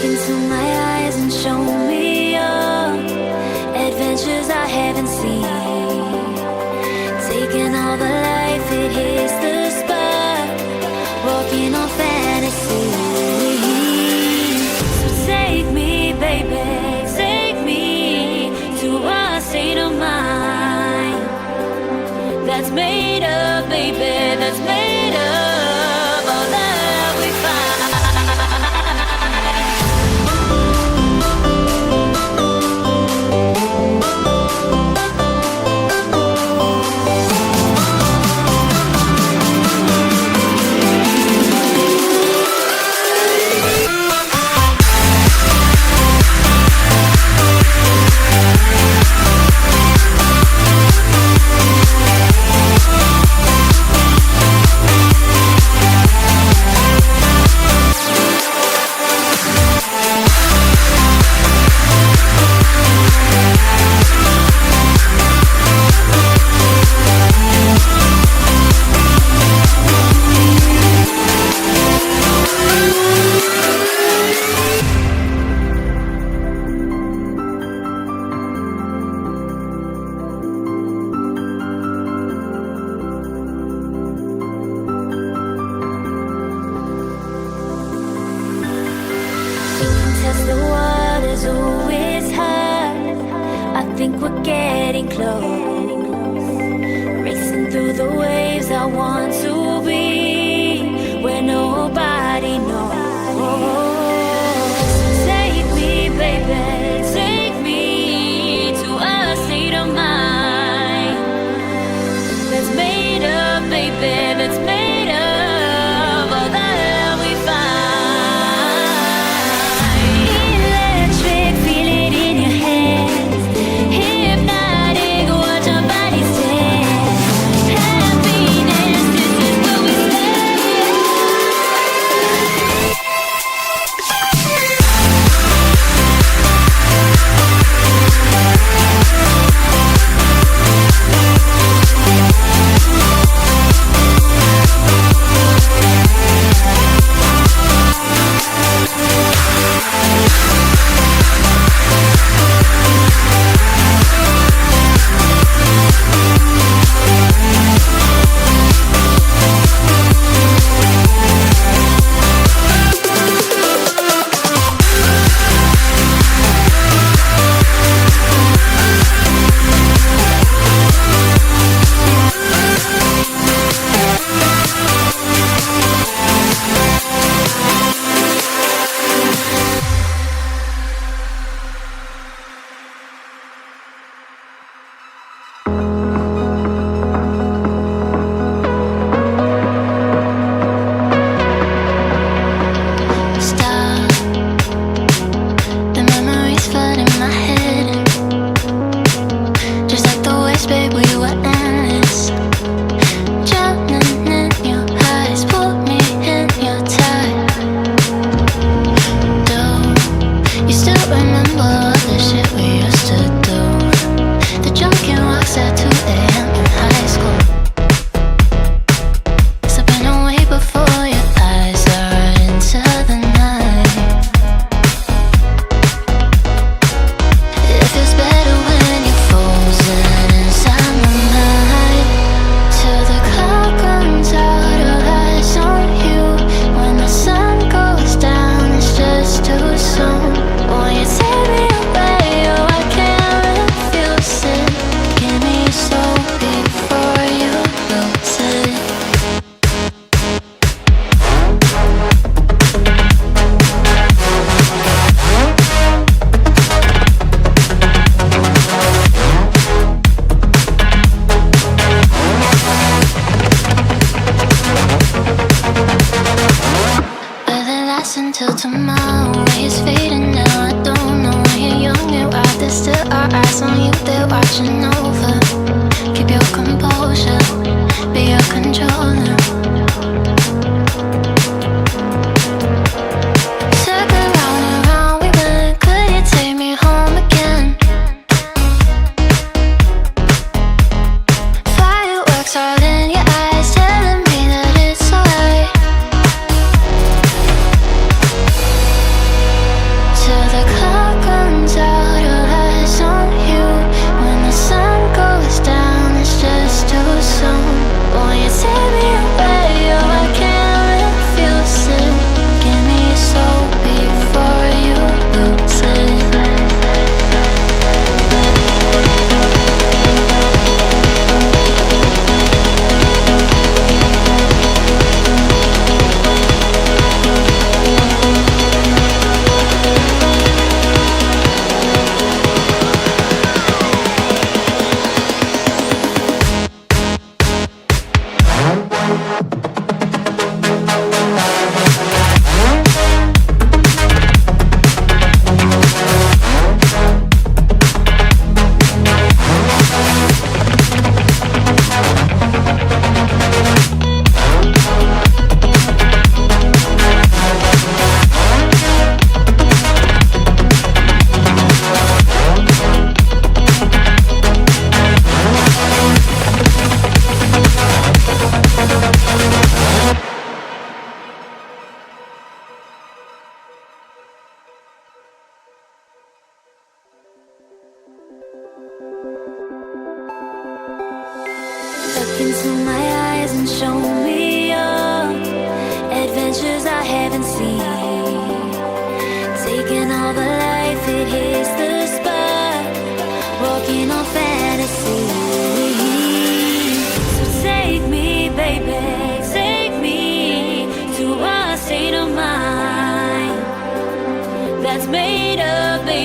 into my eyes and show me your adventures I haven't seen. Taking all the life, it hits the spot. Walking on fantasy. So take me, baby, take me to a state of mind that's made up, baby, that's made up all that we find. Test the waters, oh, it's hard. I think we're getting close. Racing through the waves, I want to be where nobody knows. Take me, baby, take me to a state of mind that's made up, baby, that's made up all that we find. Hypnotic, watch our bodies dance. Happiness is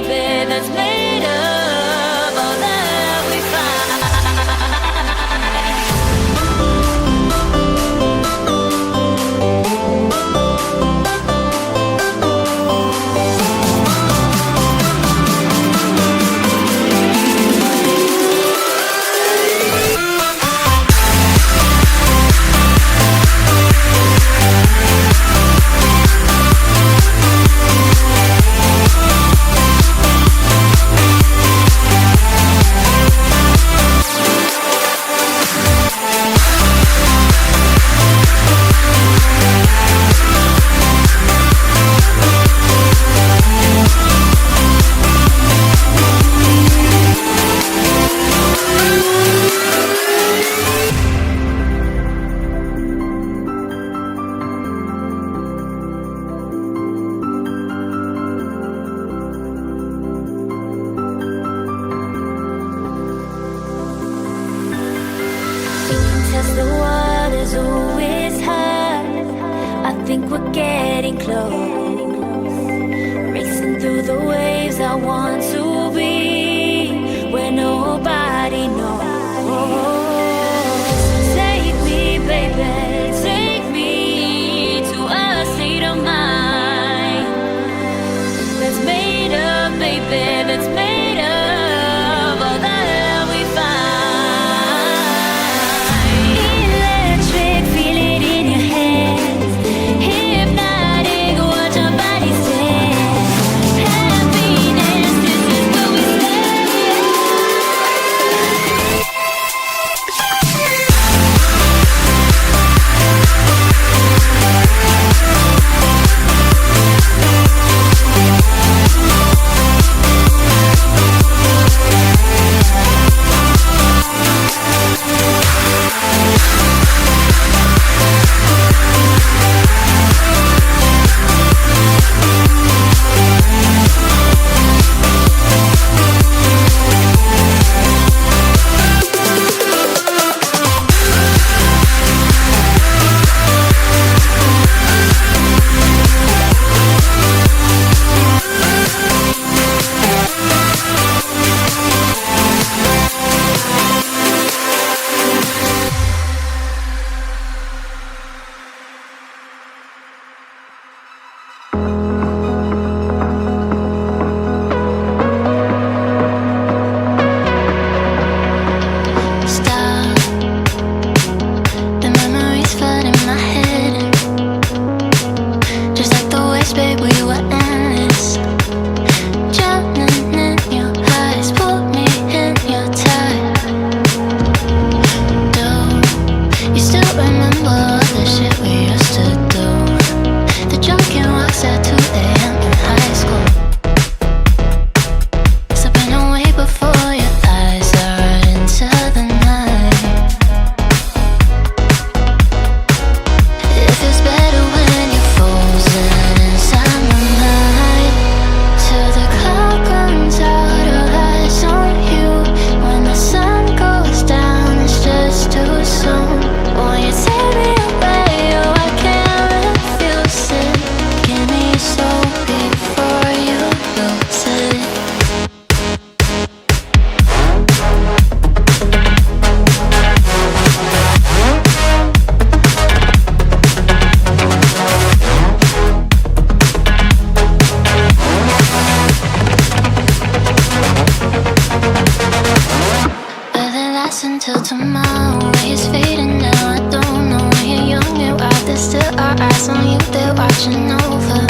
baby, that's made of all that we find. Test the waters, oh it's hard. I think we're getting close. Racing through the waves, I want to be where nobody knows. Take me, baby, take me to a state of mind that's made of, baby, that's made of all that we find. Until tomorrow, it's fading now. I don't know when you're young and wild. There's still our eyes on you, they're watching over.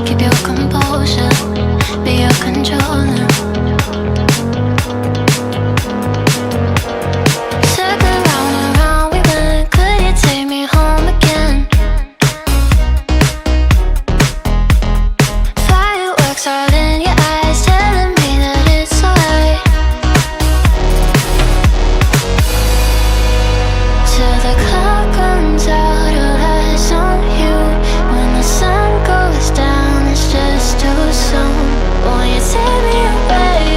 Keep your composure, be your controller. Circle round and round we went. Could you take me home again? Fireworks all in your eyes, telling me that it's alright. Till the clock runs out, all eyes on you. When the sun goes down, it's just too soon. Won't you take me away?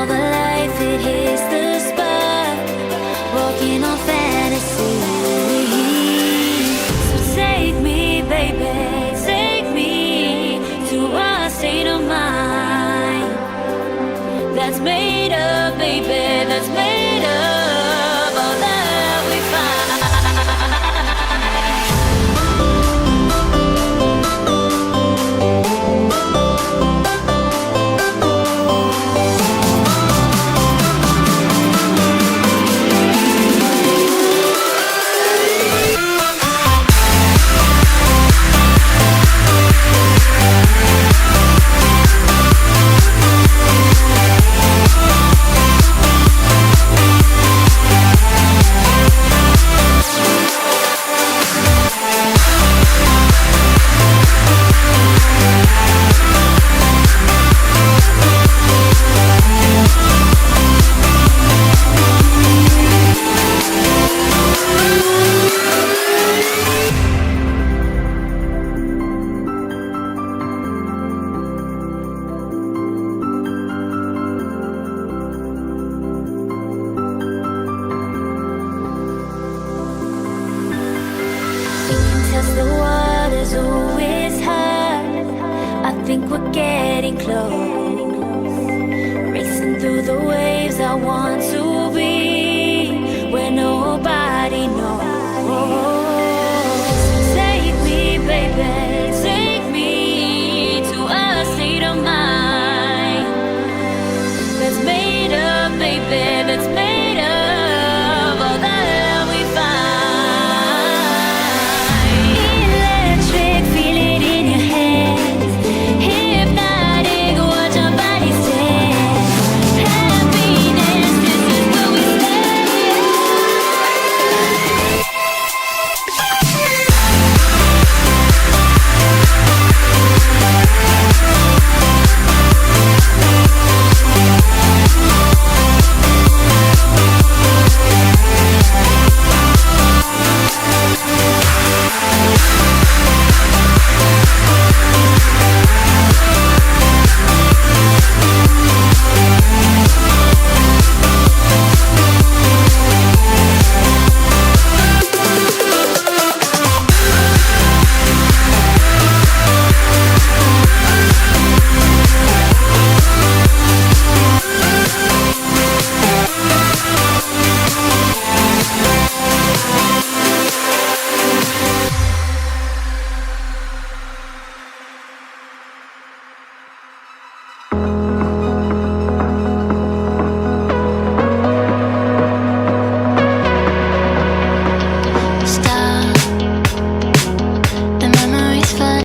all the life, it hits the spot. Walking on fantasy. So take me, baby, take me to a state of mind that's made up, baby, that's made up all that we find. Test the waters, oh, it's hot. I think we're getting close. Racing through the waves, I want to be where nobody knows.